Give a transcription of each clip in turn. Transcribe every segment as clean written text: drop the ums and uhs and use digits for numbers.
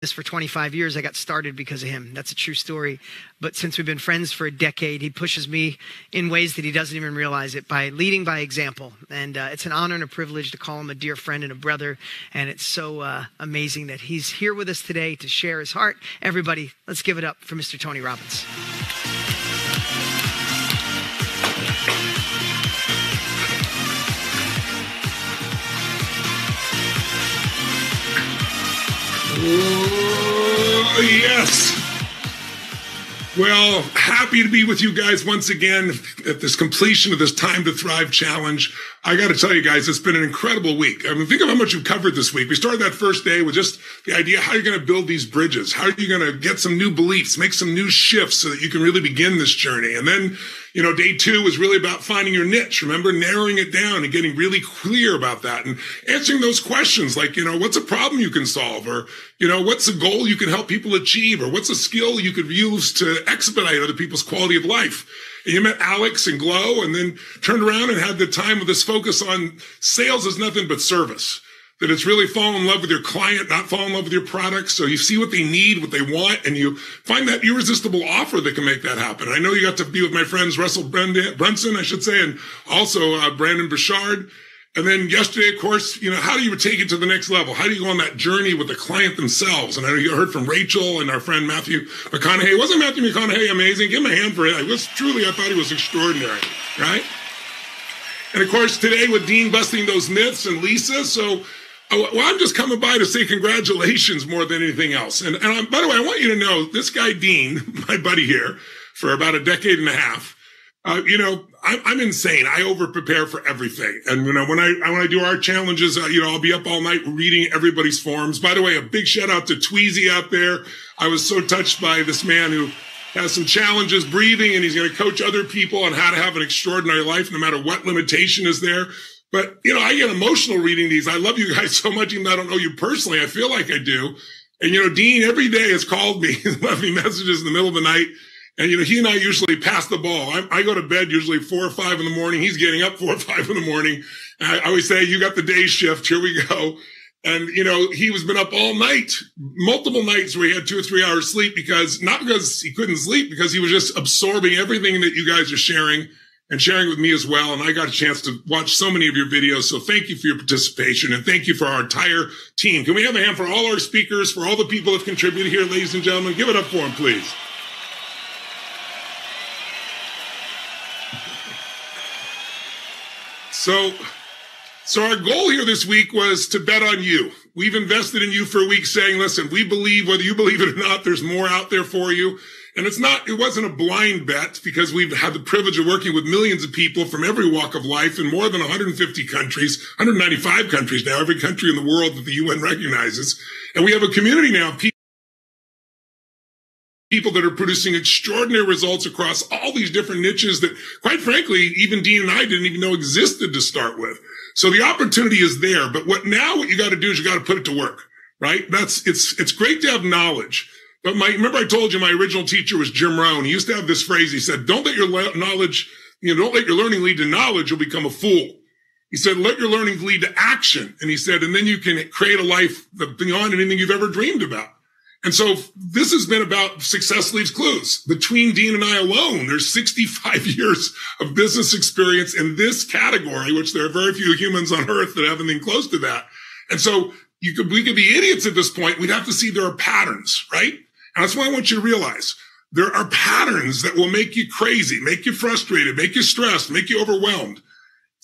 this for 25 years. I got started because of him. That's a true story. But since we've been friends for a decade, he pushes me in ways that he doesn't even realize it by leading by example. And it's an honor and a privilege to call him a dear friend and a brother. And it's so amazing that he's here with us today to share his heart. Everybody, let's give it up for Mr. Toni Robins. Oh, yes. Well, happy to be with you guys once again at this completion of this Time to Thrive challenge. I got to tell you guys, it's been an incredible week. I mean, think of how much we've covered this week. We started that first day with just the idea, how you're going to build these bridges. How are you going to get some new beliefs, make some new shifts so that you can really begin this journey. And then, you know, day 2 was really about finding your niche. Remember, narrowing it down and getting really clear about that and answering those questions like, you know, what's a problem you can solve? Or, you know, what's a goal you can help people achieve? Or what's a skill you could use to expedite other people's quality of life? And you met Alex and Glow and then turned around and had the time with this focus on sales is nothing but service. That it's really fall in love with your client, not fall in love with your product. So you see what they need, what they want, and you find that irresistible offer that can make that happen. I know you got to be with my friends Russell Brunson, I should say, and also Brandon Bouchard. And then yesterday, of course, you know, how do you take it to the next level? How do you go on that journey with the client themselves? And I know you heard from Rachel and our friend Matthew McConaughey. Wasn't Matthew McConaughey amazing? Give him a hand for it. I thought he was extraordinary, right? And of course, today with Dean busting those myths and Lisa. So, well, I'm just coming by to say congratulations more than anything else. And by the way, I want you to know this guy, Dean, my buddy here for about a decade and a half, you know, I'm insane. I over prepare for everything. And, you know, when I do our challenges, you know, I'll be up all night reading everybody's forums. By the way, a big shout out to Tweezy out there. I was so touched by this man who has some challenges breathing, and he's going to coach other people on how to have an extraordinary life, no matter what limitation is there. But, you know, I get emotional reading these. I love you guys so much, even though I don't know you personally. I feel like I do. And, you know, Dean every day has called me and left me messages in the middle of the night. And, you know, he and I usually pass the ball. I go to bed usually 4 or 5 in the morning. He's getting up 4 or 5 in the morning. And I always say, you got the day shift. Here we go. And, you know, he was been up all night, multiple nights where he had 2 or 3 hours sleep not because he couldn't sleep, because he was just absorbing everything that you guys are sharing and sharing with me as well. And I got a chance to watch so many of your videos. So thank you for your participation, and thank you for our entire team. Can we have a hand for all our speakers, for all the people that have contributed here, ladies and gentlemen? Give it up for them, please. So our goal here this week was to bet on you. We've invested in you for a week saying, listen, we believe, whether you believe it or not, there's more out there for you. And it wasn't a blind bet, because we've had the privilege of working with millions of people from every walk of life in more than 150 countries, 195 countries now, every country in the world that the UN recognizes. And we have a community now of people that are producing extraordinary results across all these different niches that, quite frankly, even Dean and I didn't even know existed to start with. So the opportunity is there. But what you got to do is you got to put it to work, right? It's great to have knowledge. But remember I told you my original teacher was Jim Rohn. He used to have this phrase. He said, don't let your learning lead to knowledge. You'll become a fool. He said, let your learning lead to action. And he said, and then you can create a life beyond anything you've ever dreamed about. And so this has been about success leaves clues. Between Dean and I alone, there's 65 years of business experience in this category, which there are very few humans on earth that have anything close to that. And so we could be idiots at this point. We'd have to see there are patterns, right? And that's why I want you to realize there are patterns that will make you crazy, make you frustrated, make you stressed, make you overwhelmed,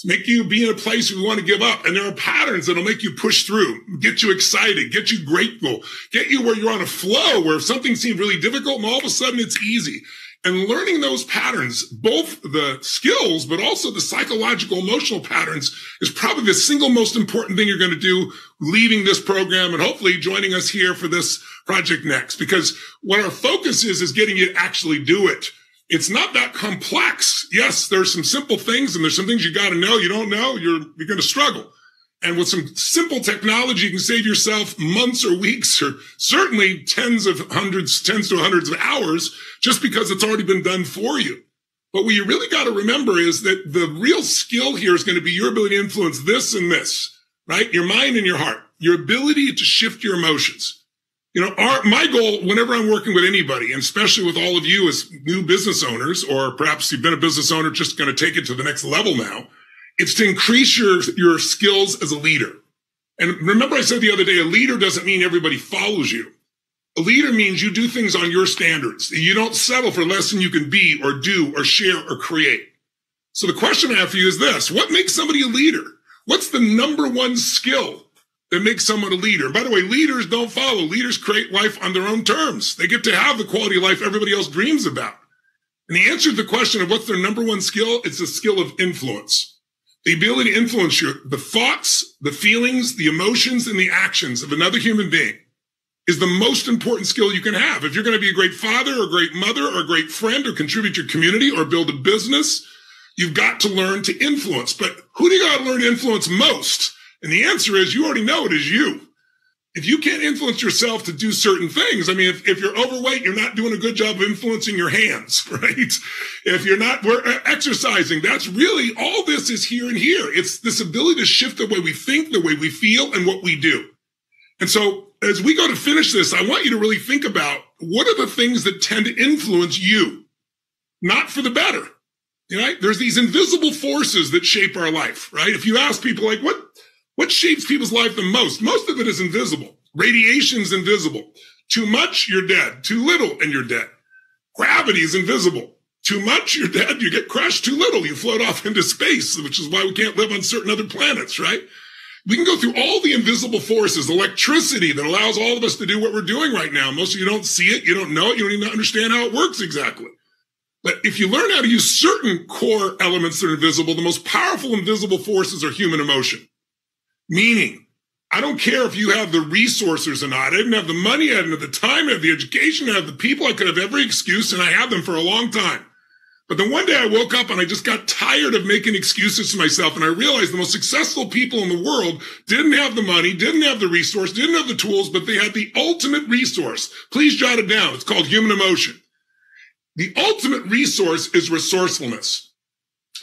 make you be in a place where you want to give up. And there are patterns that'll make you push through, get you excited, get you grateful, get you where you're on a flow, where something seemed really difficult and all of a sudden it's easy. And learning those patterns, both the skills, but also the psychological, emotional patterns, is probably the single most important thing you're going to do leaving this program and hopefully joining us here for this project next. Because what our focus is getting you to actually do it. It's not that complex. Yes, there's some simple things, and there's some things you got to know. You don't know, you're going to struggle. And with some simple technology, you can save yourself months or weeks, or certainly tens to hundreds of hours, just because it's already been done for you. But what you really got to remember is that the real skill here is going to be your ability to influence this and this, right? Your mind and your heart, your ability to shift your emotions. My goal whenever I'm working with anybody, and especially with all of you as new business owners, or perhaps you've been a business owner, just going to take it to the next level now, it's to increase your skills as a leader. And remember I said the other day, a leader doesn't mean everybody follows you. A leader means you do things on your standards. You don't settle for less than you can be or do or share or create. So the question I have for you is this: what makes somebody a leader? What's the number one skill that makes someone a leader? And by the way, leaders don't follow. Leaders create life on their own terms. They get to have the quality of life everybody else dreams about. And the answer to the question of what's their number one skill, it's the skill of influence. The ability to influence the thoughts, the feelings, the emotions, and the actions of another human being is the most important skill you can have. If you're going to be a great father or great mother or a great friend or contribute to your community or build a business, you've got to learn to influence. But who do you got to learn to influence most? And the answer is, you already know it is you. If you can't influence yourself to do certain things, I mean, if you're overweight, you're not doing a good job of influencing your hands, right? If you're not exercising, that's really, all this is here and here. It's this ability to shift the way we think, the way we feel, and what we do. And so as we go to finish this, I want you to really think about what are the things that tend to influence you, not for the better. There's these invisible forces that shape our life, right? If you ask people like, what shapes people's life the most? Most of it is invisible. Radiation's invisible. Too much, you're dead. Too little, and you're dead. Gravity is invisible. Too much, you're dead. You get crushed. Too little, you float off into space, which is why we can't live on certain other planets, right? We can go through all the invisible forces, electricity that allows all of us to do what we're doing right now. Most of you don't see it. You don't know it. You don't even understand how it works exactly. But if you learn how to use certain core elements that are invisible, the most powerful invisible forces are human emotion. Meaning, I don't care if you have the resources or not. I didn't have the money, I didn't have the time, I have the education, I have the people, I could have every excuse, and I had them for a long time. But then one day I woke up and I just got tired of making excuses to myself, and I realized the most successful people in the world didn't have the money, didn't have the resource, didn't have the tools, but they had the ultimate resource. Please jot it down. It's called human emotion. The ultimate resource is resourcefulness.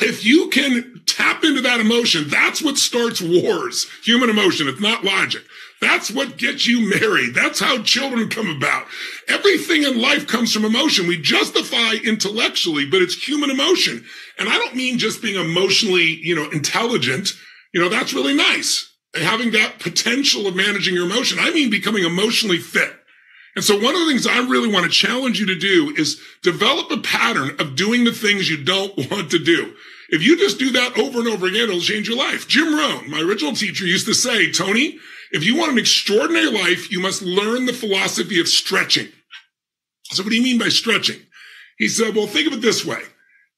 If you can tap into that emotion, that's what starts wars. Human emotion. It's not logic. That's what gets you married. That's how children come about. Everything in life comes from emotion. We justify intellectually, but it's human emotion. And I don't mean just being emotionally, intelligent. That's really nice. And having that potential of managing your emotion. I mean becoming emotionally fit. And so one of the things I really want to challenge you to do is develop a pattern of doing the things you don't want to do. If you just do that over and over again, it'll change your life. Jim Rohn, my original teacher, used to say, Tony, if you want an extraordinary life, you must learn the philosophy of stretching. So what do you mean by stretching? He said, well, think of it this way.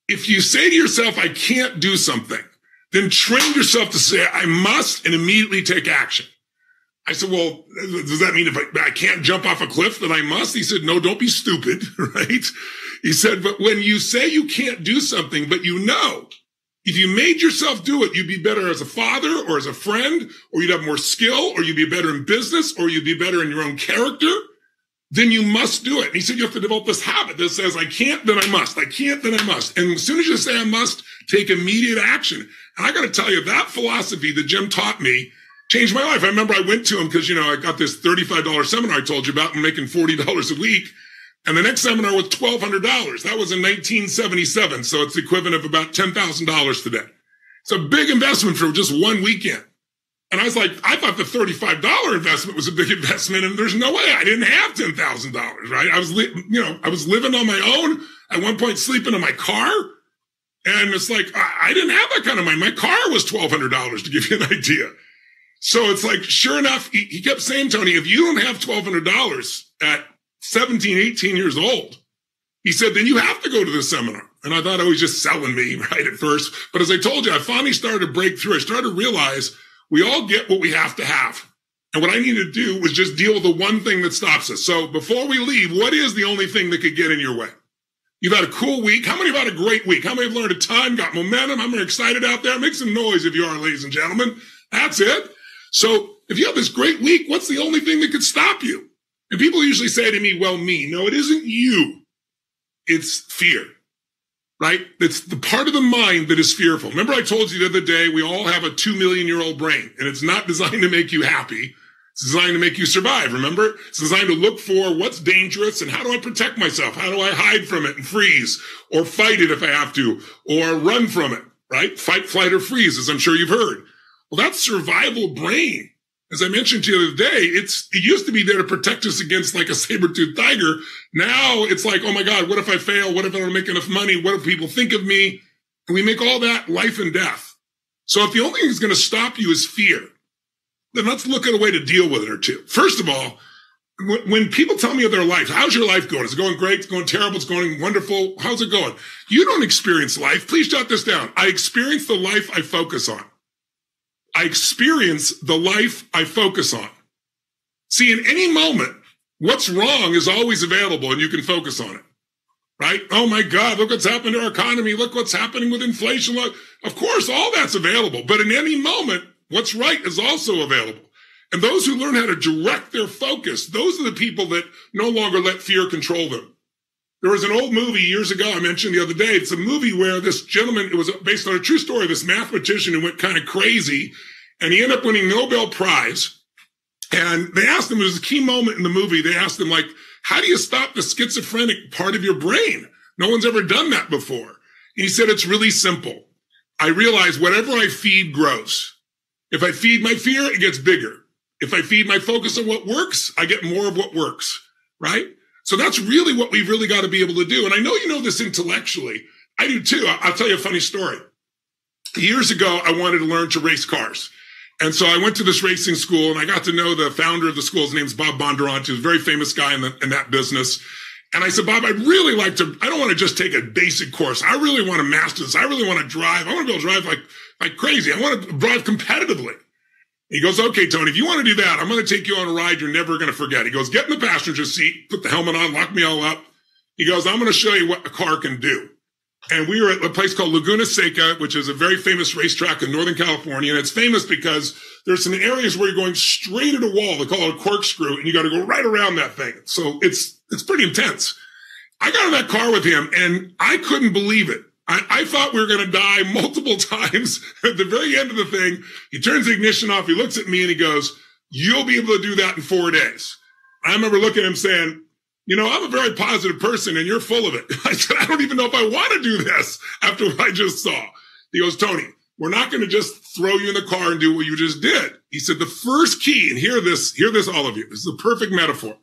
If you say to yourself, I can't do something, then train yourself to say, I must, and immediately take action. I said, well, does that mean if I can't jump off a cliff that I must? He said, no, don't be stupid, right? He said, but when you say you can't do something, but if you made yourself do it, you'd be better as a father or as a friend, or you'd have more skill, or you'd be better in business, or you'd be better in your own character, then you must do it. And he said, you have to develop this habit that says, I can't, then I must. I can't, then I must. And as soon as you say I must, take immediate action. And I got to tell you, that philosophy that Jim taught me changed my life. I remember I went to him because, I got this $35 seminar I told you about and making $40 a week. And the next seminar was $1,200. That was in 1977. So it's the equivalent of about $10,000 today. It's a big investment for just one weekend. And I was like, I thought the $35 investment was a big investment, and there's no way I didn't have $10,000, right? I was living on my own. At one point, sleeping in my car. And it's like, I didn't have that kind of money. My car was $1,200, to give you an idea. So it's like, sure enough, he kept saying, Tony, if you don't have $1,200 at 17, 18 years old, he said, then you have to go to the seminar. And I thought he was just selling me right at first. But as I told you, I finally started to break through. I started to realize we all get what we have to have. And what I needed to do was just deal with the one thing that stops us. So before we leave, what is the only thing that could get in your way? You've had a cool week. How many have had a great week? How many have learned a ton, got momentum? How many are excited out there? Make some noise if you are, ladies and gentlemen. That's it. So if you have this great week, what's the only thing that could stop you? And people usually say to me, well, me. No, it isn't you. It's fear, right? It's the part of the mind that is fearful. Remember I told you the other day, we all have a 2 million-year-old brain, and it's not designed to make you happy. It's designed to make you survive, remember? It's designed to look for what's dangerous and how do I protect myself? How do I hide from it and freeze or fight it if I have to or run from it, right? Fight, flight, or freeze, as I'm sure you've heard. Well, that's survival brain. As I mentioned to you the other day, it used to be there to protect us against like a saber-toothed tiger. Now it's like, oh my God, what if I fail? What if I don't make enough money? What if people think of me? And we make all that life and death. So if the only thing that's going to stop you is fear, then let's look at a way to deal with it or two. First of all, when people tell me of their life, how's your life going? Is it going great? It's going terrible? It's going wonderful? How's it going? You don't experience life. Please jot this down. I experience the life I focus on. I experience the life I focus on. See, in any moment, what's wrong is always available and you can focus on it, right? Oh my God, look what's happened to our economy. Look what's happening with inflation. Look, of course, all that's available. But in any moment, what's right is also available. And those who learn how to direct their focus, those are the people that no longer let fear control them. There was an old movie years ago I mentioned the other day. It's a movie where this gentleman, it was based on a true story, this mathematician who went kind of crazy, and he ended up winning Nobel Prize. And they asked him, it was a key moment in the movie, they asked him, like, how do you stop the schizophrenic part of your brain? No one's ever done that before. And he said, it's really simple. I realize whatever I feed grows. If I feed my fear, it gets bigger. If I feed my focus on what works, I get more of what works, right? So that's really what we've really got to be able to do. And I know you know this intellectually. I do too. I'll tell you a funny story. Years ago, I wanted to learn to race cars. And so I went to this racing school and I got to know the founder of the school. His name's Bob Bondurant. He's a very famous guy in that business. And I said, Bob, I'd really like to, I don't want to just take a basic course. I really want to master this. I really want to drive. I want to be able to drive like crazy. I want to drive competitively. He goes, okay, Tony, if you want to do that, I'm going to take you on a ride you're never going to forget. He goes, get in the passenger seat, put the helmet on, lock me all up. He goes, I'm going to show you what a car can do. And we were at a place called Laguna Seca, which is a very famous racetrack in Northern California. And it's famous because there's some areas where you're going straight at a wall. They call it a corkscrew, and you got to go right around that thing. So it's pretty intense. I got in that car with him, and I couldn't believe it. I thought we were going to die multiple times. At the very end of the thing, he turns the ignition off. He looks at me and he goes, you'll be able to do that in 4 days. I remember looking at him saying, you know, I'm a very positive person and you're full of it. I said, I don't even know if I want to do this after what I just saw. He goes, Tony, we're not going to just throw you in the car and do what you just did. He said, the first key, and hear this, all of you. This is the perfect metaphor.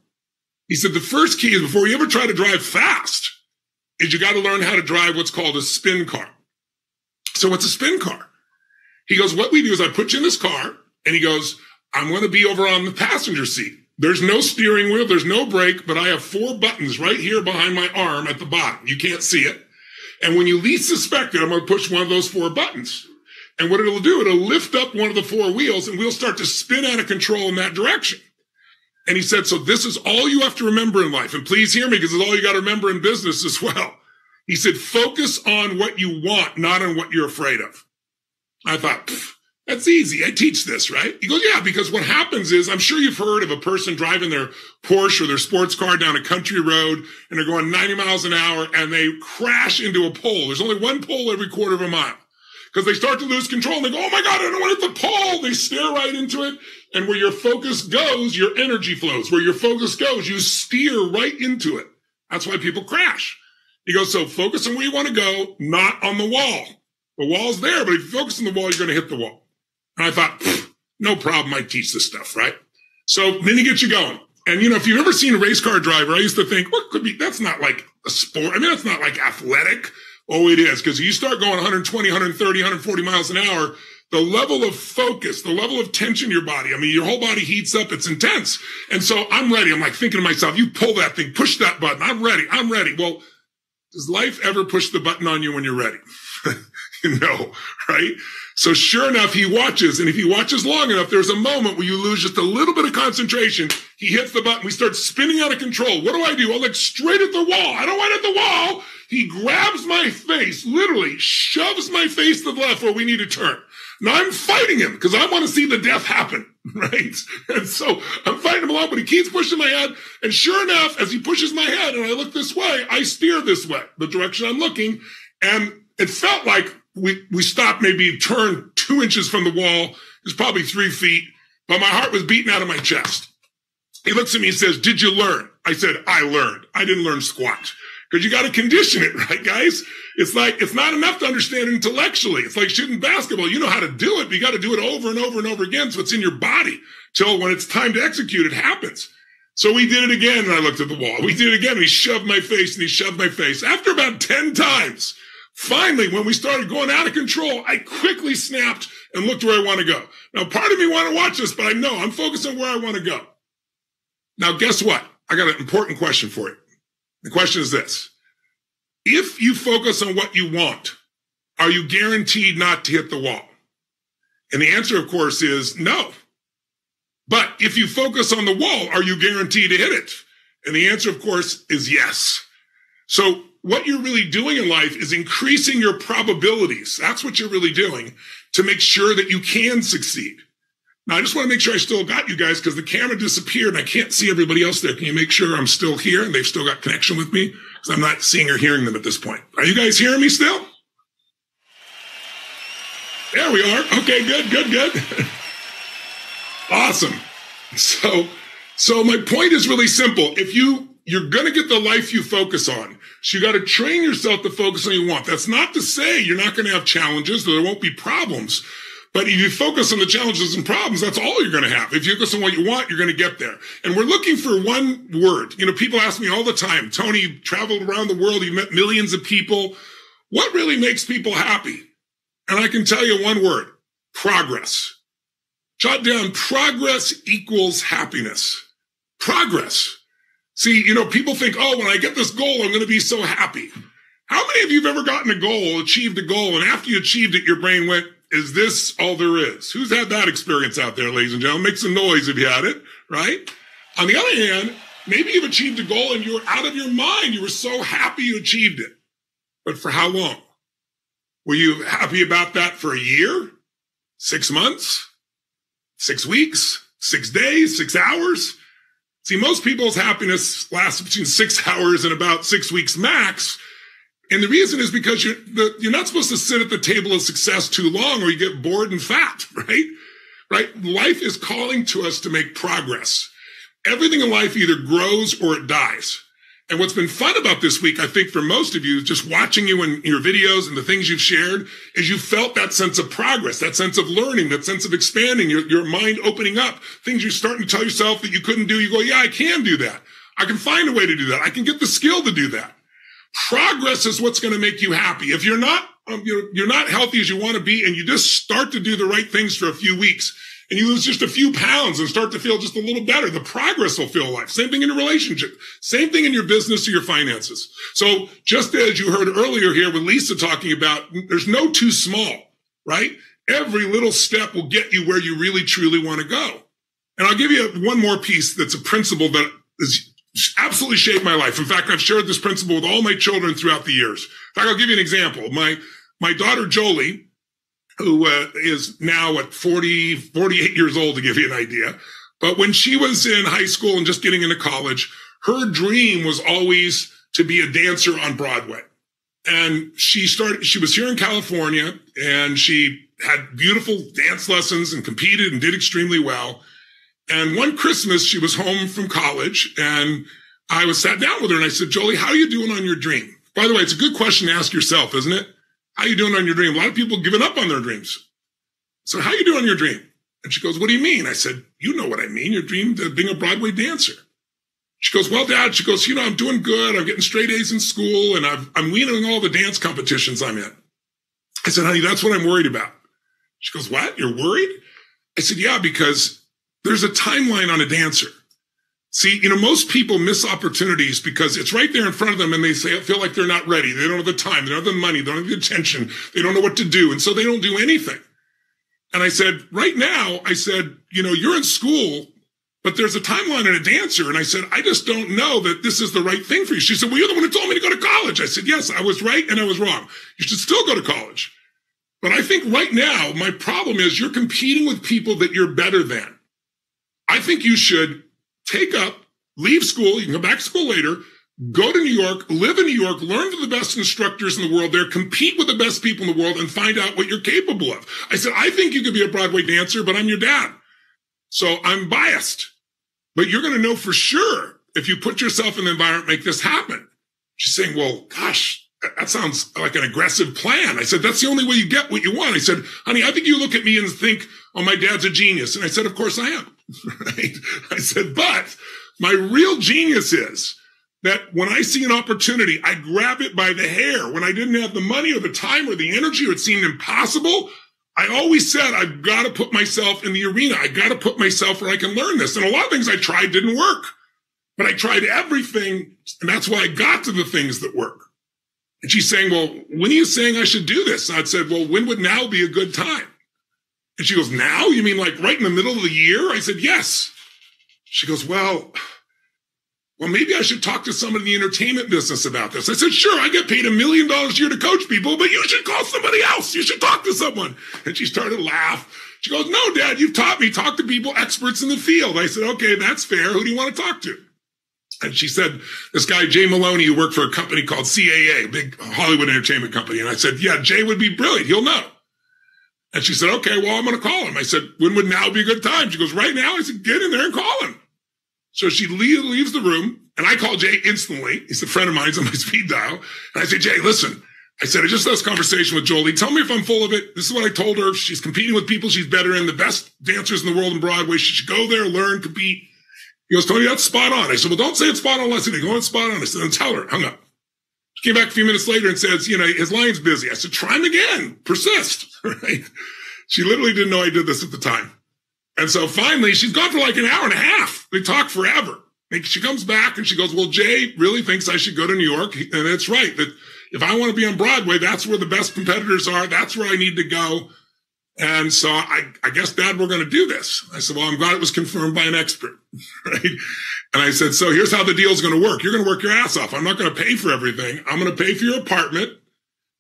He said, the first key is before you ever try to drive fast, is you got to learn how to drive what's called a spin car. So what's a spin car? He goes, what we do is I put you in this car, and he goes, I'm going to be over on the passenger seat. There's no steering wheel, there's no brake, but I have 4 buttons right here behind my arm at the bottom. You can't see it. And when you least suspect it, I'm going to push one of those 4 buttons. And what it'll do, it'll lift up one of the 4 wheels, and we'll start to spin out of control in that direction. And he said, so this is all you have to remember in life. And please hear me, because it's all you got to remember in business as well. He said, focus on what you want, not on what you're afraid of. I thought, that's easy. I teach this, right? He goes, yeah, because what happens is, I'm sure you've heard of a person driving their Porsche or their sports car down a country road, and they're going 90 miles an hour, and they crash into a pole. There's only one pole every quarter of a mile. Because they start to lose control, and they go, oh my God, I don't want to hit the pole. They stare right into it. And where your focus goes, your energy flows. Where your focus goes, you steer right into it. That's why people crash. He goes, so focus on where you want to go, not on the wall. The wall's there, but if you focus on the wall, you're going to hit the wall. And I thought, no problem, I teach this stuff, right? So then he gets you going. And, you know, if you've ever seen a race car driver, I used to think, what could be, that's not like a sport. I mean, that's not like athletic. Oh, it is. Because you start going 120, 130, 140 miles an hour, the level of focus, the level of tension in your body, I mean, your whole body heats up. It's intense. And so I'm ready. I'm like thinking to myself, you pull that thing, push that button. I'm ready. I'm ready. Well, does life ever push the button on you when you're ready? No, right? So sure enough, he watches. And if he watches long enough, there's a moment where you lose just a little bit of concentration. He hits the button. We start spinning out of control. What do? I look straight at the wall. I don't want to hit the wall. He grabs my face, literally shoves my face to the left where we need to turn. Now I'm fighting him because I want to see the death happen, right? And so I'm fighting him along, but he keeps pushing my head. And sure enough, as he pushes my head and I look this way, I steer this way, the direction I'm looking. And it felt like we stopped, maybe turned 2 inches from the wall. It was probably 3 feet. but my heart was beating out of my chest. He looks at me and says, did you learn? I said, I learned. I didn't learn squat. Because you got to condition it, right, guys? It's like, it's not enough to understand it intellectually. It's like shooting basketball. You know how to do it, but you got to do it over and over and over again. So it's in your body till when it's time to execute, it happens. So we did it again, and I looked at the wall. We did it again, and he shoved my face, and he shoved my face. After about 10 times, finally, when we started going out of control, I quickly snapped and looked where I want to go. Now, part of me want to watch this, but I know I'm focused on where I want to go. Now, guess what? I got an important question for you. The question is this. If you focus on what you want, are you guaranteed not to hit the wall? And the answer, of course, is no. But if you focus on the wall, are you guaranteed to hit it? And the answer, of course, is yes. So what you're really doing in life is increasing your probabilities. That's what you're really doing to make sure that you can succeed. Now, I just want to make sure I still got you guys because the camera disappeared and I can't see everybody else there. Can you make sure I'm still here and they've still got connection with me? Because I'm not seeing or hearing them at this point. Are you guys hearing me still? There we are. Okay, good. Awesome. So my point is really simple. If you're going to get the life you focus on, so you got to train yourself to focus on what you want. That's not to say you're not going to have challenges, there won't be problems. But if you focus on the challenges and problems, that's all you're going to have. If you focus on what you want, you're going to get there. And we're looking for one word. You know, people ask me all the time, Tony, you traveled around the world, you met millions of people. What really makes people happy? And I can tell you one word, progress. Jot down, progress equals happiness. Progress. See, you know, people think, oh, when I get this goal, I'm going to be so happy. How many of you have ever gotten a goal, achieved a goal, and after you achieved it, your brain went, is this all there is? Who's had that experience out there, ladies and gentlemen? Make some noise if you had it, right? On the other hand, maybe you've achieved a goal and you were out of your mind. You were so happy you achieved it. But for how long? Were you happy about that for a year? 6 months? 6 weeks? 6 days? 6 hours? See, most people's happiness lasts between 6 hours and about 6 weeks max. And the reason is because you're not supposed to sit at the table of success too long or you get bored and fat, right? Right? Life is calling to us to make progress. Everything in life either grows or it dies. And what's been fun about this week, I think for most of you, just watching you in your videos and the things you've shared, is you felt that sense of progress, that sense of learning, that sense of expanding, your mind opening up, things you're starting to tell yourself that you couldn't do. You go, yeah, I can do that. I can find a way to do that. I can get the skill to do that. Progress is what's going to make you happy. If you're not healthy as you want to be and you just start to do the right things for a few weeks and you lose just a few pounds and start to feel just a little better, the progress will feel alive. Same thing in your relationship. Same thing in your business or your finances. So just as you heard earlier here with Lisa talking about, there's no too small, right? Every little step will get you where you really, truly want to go. And I'll give you one more piece that's a principle that is absolutely shaped my life. In fact, I've shared this principle with all my children throughout the years. In fact, I'll give you an example. My daughter, Jolie, who is now at 48 years old, to give you an idea. But when she was in high school and just getting into college, her dream was always to be a dancer on Broadway. And she was here in California and she had beautiful dance lessons and competed and did extremely well. And one Christmas, she was home from college, and I sat down with her, and I said, Jolie, how are you doing on your dream? By the way, it's a good question to ask yourself, isn't it? How are you doing on your dream? A lot of people have given up on their dreams. So how are you doing on your dream? And she goes, what do you mean? I said, you know what I mean. Your dream of being a Broadway dancer. She goes, well, Dad, she goes, you know, I'm doing good. I'm getting straight A's in school, and I'm winning all the dance competitions I'm in. I said, honey, that's what I'm worried about. She goes, what? You're worried? I said, yeah, because there's a timeline on a dancer. See, you know, most people miss opportunities because it's right there in front of them and they feel like they're not ready. They don't have the time. They don't have the money. They don't have the attention. They don't know what to do. And so they don't do anything. And I said, right now, I said, you know, you're in school, but there's a timeline on a dancer. And I said, I just don't know that this is the right thing for you. She said, well, you're the one who told me to go to college. I said, yes, I was right and I was wrong. You should still go to college. But I think right now, my problem is you're competing with people that you're better than. I think you should leave school, you can come back to school later, go to New York, live in New York, learn from the best instructors in the world there, compete with the best people in the world, and find out what you're capable of. I said, I think you could be a Broadway dancer, but I'm your dad. So I'm biased, but you're going to know for sure if you put yourself in the environment, make this happen. She's saying, well, gosh, that sounds like an aggressive plan. I said, that's the only way you get what you want. I said, honey, I think you look at me and think, oh, my dad's a genius. And I said, of course I am. Right? I said, but my real genius is that when I see an opportunity, I grab it by the hair. When I didn't have the money or the time or the energy, or it seemed impossible, I always said, I've got to put myself in the arena. I got to put myself where I can learn this. And a lot of things I tried didn't work, but I tried everything. And that's why I got to the things that work. And she's saying, well, when are you saying I should do this? And I said, well, when would now be a good time? And she goes, now? You mean like right in the middle of the year? I said, yes. She goes, well, maybe I should talk to someone in the entertainment business about this. I said, sure, I get paid $1 million a year to coach people, but you should call somebody else. You should talk to someone. And she started to laugh. She goes, no, Dad, you've taught me. Talk to people, experts in the field. I said, okay, that's fair. Who do you want to talk to? And she said, this guy, Jay Maloney, who worked for a company called CAA, a big Hollywood entertainment company. And I said, yeah, Jay would be brilliant. He'll know. And she said, okay, well, I'm going to call him. I said, when would now be a good time? She goes, right now. I said, get in there and call him. So she leaves the room, and I call Jay instantly. He's a friend of mine. He's on my speed dial. And I say, Jay, listen, I said, I just had this conversation with Jolie. Tell me if I'm full of it. This is what I told her. She's competing with people she's better in, the best dancers in the world in Broadway. She should go there, learn, compete. He goes, Tony, that's spot on. I said, well, don't say it's spot on unless it's going spot on. I said, then tell her. Hung up. She came back a few minutes later and says, his line's busy. I said, try him again. Persist. Right? She literally didn't know I did this at the time. And so finally, she's gone for like an hour and a half. They talk forever. And she comes back and she goes, well, Jay really thinks I should go to New York. And it's right that if I want to be on Broadway, that's where the best competitors are. That's where I need to go. And so I guess, Dad, we're going to do this. I said, well, I'm glad it was confirmed by an expert. Right? And I said, so here's how the deal's going to work. You're going to work your ass off. I'm not going to pay for everything. I'm going to pay for your apartment.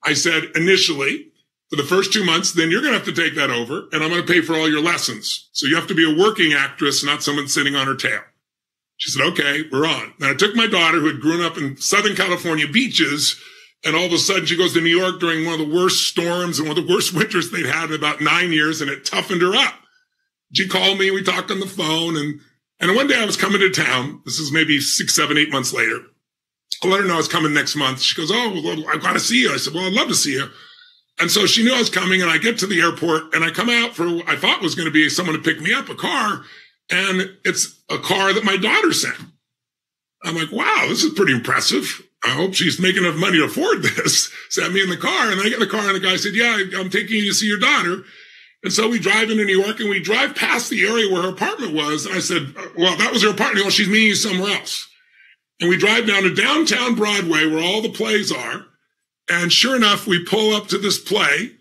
I said, initially, for the first 2 months, then you're going to have to take that over. And I'm going to pay for all your lessons. So you have to be a working actress, not someone sitting on her tail. She said, okay, we're on. And I took my daughter, who had grown up in Southern California beaches, and all of a sudden she goes to New York during one of the worst storms and one of the worst winters they'd had in about 9 years, and it toughened her up. She called me, we talked on the phone, and one day I was coming to town. This is maybe 6, 7, 8 months later. I let her know I was coming next month. She goes, oh, well, I've got to see you. I said, well, I'd love to see you. And so she knew I was coming, and I get to the airport, and I come out for I thought was going to be someone to pick me up, a car, and it's a car that my daughter sent. I'm like, wow, this is pretty impressive. I hope she's making enough money to afford this. Sat me in the car, and I get in the car, and the guy said, yeah, I'm taking you to see your daughter. And so we drive into New York, and we drive past the area where her apartment was. And I said, well, that was her apartment. Well, she's meeting you somewhere else. And we drive down to downtown Broadway where all the plays are. And sure enough, we pull up to this play,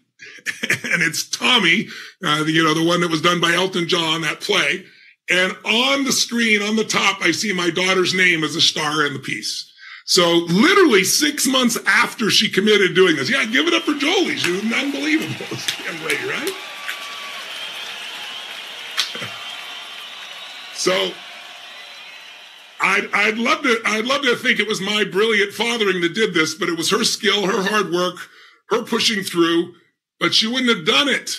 and it's Tommy, the one that was done by Elton John, that play. And on the screen, on the top, I see my daughter's name as a star in the piece. So literally 6 months after she committed doing this, yeah, give it up for Jolie. She was unbelievable. Damn lady, right? So I'd love to think it was my brilliant fathering that did this, but it was her skill, her hard work, her pushing through. But she wouldn't have done it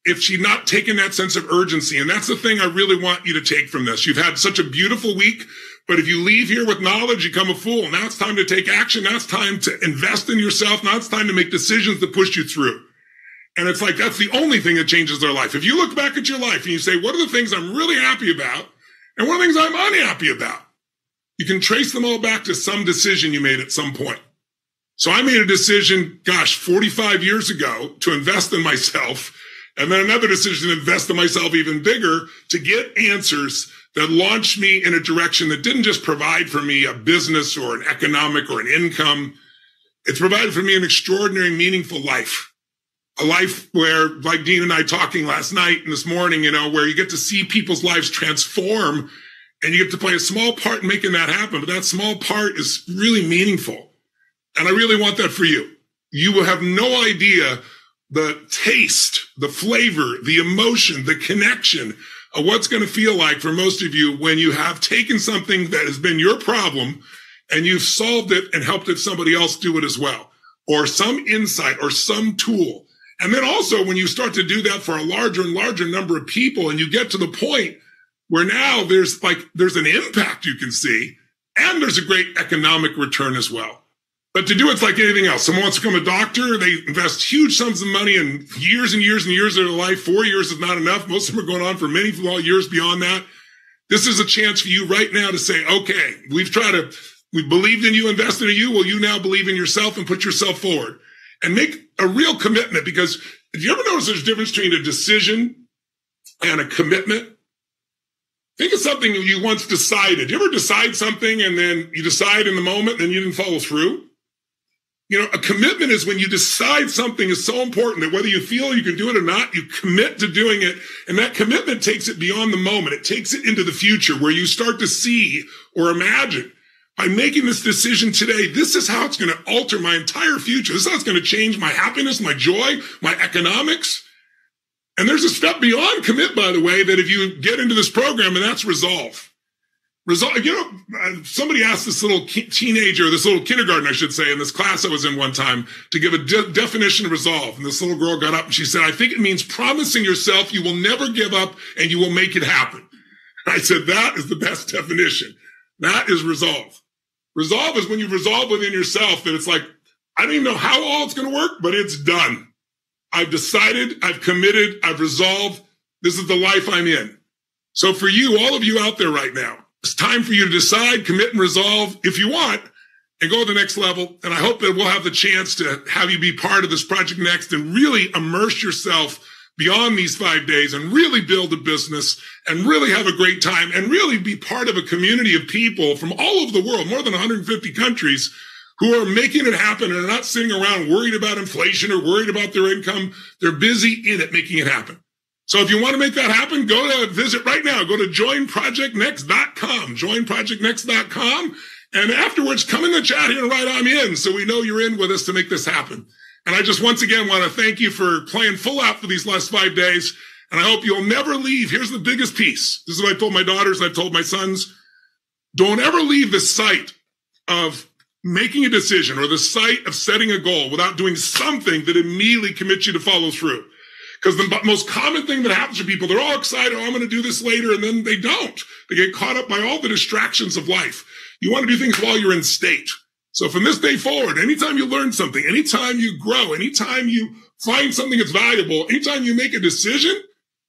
if she'd not taken that sense of urgency. And that's the thing I really want you to take from this. You've had such a beautiful week, but if you leave here with knowledge, you become a fool. Now it's time to take action. Now it's time to invest in yourself. Now it's time to make decisions that push you through. And it's like, that's the only thing that changes their life. If you look back at your life and you say, what are the things I'm really happy about? And what are the things I'm unhappy about? You can trace them all back to some decision you made at some point. So I made a decision, 45 years ago to invest in myself. And then another decision to invest in myself even bigger to get answers that launched me in a direction that didn't just provide for me a business or an economic or an income. It's provided for me an extraordinary, meaningful life. A life where, like Dean and I talking last night and this morning, where you get to see people's lives transform and you get to play a small part in making that happen. But that small part is really meaningful. And I really want that for you. You will have no idea the taste, the flavor, the emotion, the connection of what's going to feel like for most of you when you have taken something that has been your problem and you've solved it and helped somebody else do it as well, or some insight or some tool. And then also when you start to do that for a larger and larger number of people and you get to the point where now there's an impact you can see, and there's a great economic return as well. But to do it's like anything else. Someone wants to become a doctor, they invest huge sums of money and years and years and years of their life. 4 years is not enough. Most of them are going on for many years beyond that. This is a chance for you right now to say, okay, we believed in you, invested in you. Will you now believe in yourself and put yourself forward and make a real commitment? Because if you ever notice there's a difference between a decision and a commitment, think of something you once decided. You ever decide something and then you decide in the moment and you didn't follow through? You know, a commitment is when you decide something is so important that whether you feel you can do it or not, you commit to doing it. And that commitment takes it beyond the moment. It takes it into the future where you start to see or imagine, by making this decision today, this is how it's going to alter my entire future. This is how it's going to change my happiness, my joy, my economics. And there's a step beyond commit, by the way, that if you get into this program, and that's resolve. Resolve, you know, somebody asked this little teenager, this little kindergarten, I should say, in this class I was in one time, to give a definition of resolve. And this little girl got up and she said, I think it means promising yourself you will never give up and you will make it happen. I said, that is the best definition. That is resolve. Resolve is when you resolve within yourself that it's like, I don't even know how all it's going to work, but it's done. I've decided, I've committed, I've resolved. This is the life I'm in. So for you, all of you out there right now, it's time for you to decide, commit, and resolve if you want, and go to the next level. And I hope that we'll have the chance to have you be part of this Project Next and really immerse yourself beyond these 5 days and really build a business and really have a great time and really be part of a community of people from all over the world, more than 150 countries, who are making it happen and are not sitting around worried about inflation or worried about their income. They're busy in it, making it happen. So if you want to make that happen, visit right now. Go to joinprojectnext.com, joinprojectnext.com. And afterwards, come in the chat here and write I'm in so we know you're in with us to make this happen. And I just once again want to thank you for playing full out for these last 5 days. And I hope you'll never leave. Here's the biggest piece. This is what I told my daughters. I've told my sons. Don't ever leave the site of making a decision or the site of setting a goal without doing something that immediately commits you to follow through. Because the most common thing that happens to people, they're all excited, oh, I'm going to do this later, and then they don't. They get caught up by all the distractions of life. You want to do things while you're in state. So from this day forward, anytime you learn something, anytime you grow, anytime you find something that's valuable, anytime you make a decision,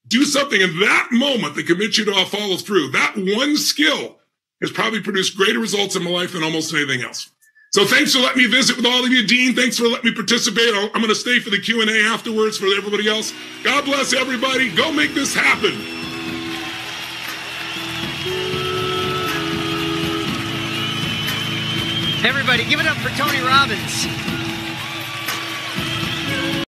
do something in that moment that commits you to follow through. That one skill has probably produced greater results in my life than almost anything else. So thanks for letting me visit with all of you. Dean, thanks for letting me participate. I'm going to stay for the Q&A afterwards for everybody else. God bless everybody. Go make this happen. Everybody, give it up for Toni Robins.